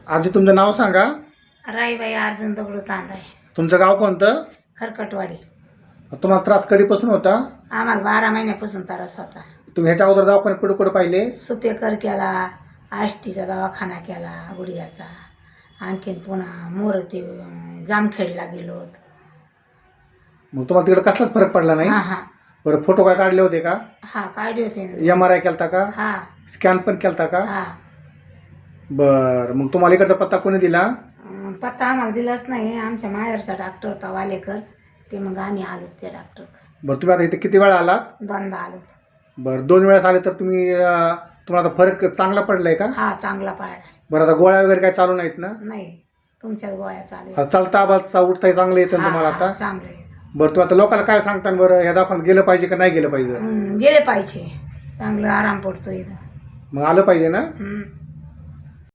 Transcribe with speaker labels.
Speaker 1: आजी तुमचं नाव सांगा.
Speaker 2: राईबाई अर्जुन दगडू तांदळे,
Speaker 1: तुमचं गाव कोणतं?
Speaker 2: खरकटवाडी.
Speaker 1: तुम्हाला त्रास कधीपासून होता?
Speaker 2: आम्हाला 12 महिन्यापासून त्रास होता.
Speaker 1: तुम्ही ह्याच्या अगोदर दवाखान्यात कुठे कुठे पाहिले?
Speaker 2: सुपेकर केला, आष्टीचा दवाखाना केला गुडघ्याचा, आणखीन पुन्हा मोरती जामखेडला गेलो.
Speaker 1: मग तुम्हाला तिकडे कसलाच फरक पडला नाही?
Speaker 2: हा हा
Speaker 1: बरं, फोटो काय काढले होते का?
Speaker 2: हा काढले होते ना.
Speaker 1: MRI केलता का?
Speaker 2: हा
Speaker 1: स्कॅन पण केलता का?
Speaker 2: हा.
Speaker 1: बरं, मग तुम्हाला इकडचा पत्ता कोणी दिला?
Speaker 2: पत्ता आम्हाला दिलाच नाही. आमच्या माहेरचा डॉक्टर होता वालेकर, ते मग आम्ही आलो त्या डॉक्टर.
Speaker 1: बरं, तुम्ही आता इथे किती वेळा आलात?
Speaker 2: दोनदा आलो.
Speaker 1: बरं, 2 वेळेस आले तर तुम्हाला आता फरक चांगला पडलाय का?
Speaker 2: हा चांगला पाडा.
Speaker 1: बरं, आता गोळ्या वगैरे काय चालू नाहीत ना?
Speaker 2: नाही, तुमच्याच गोळ्या चालू
Speaker 1: हा, चालता बालता उठता चांगलं येतं ना तुम्हाला आता?
Speaker 2: चांगलं येतं.
Speaker 1: बरं, तुम्ही आता लोकांना काय सांगता बरं, ह्या दवाखान्यात गेलं पाहिजे का नाही गेलं पाहिजे?
Speaker 2: गेले पाहिजे, चांगलं आराम पडतो इथं.
Speaker 1: मग आलं पाहिजे ना?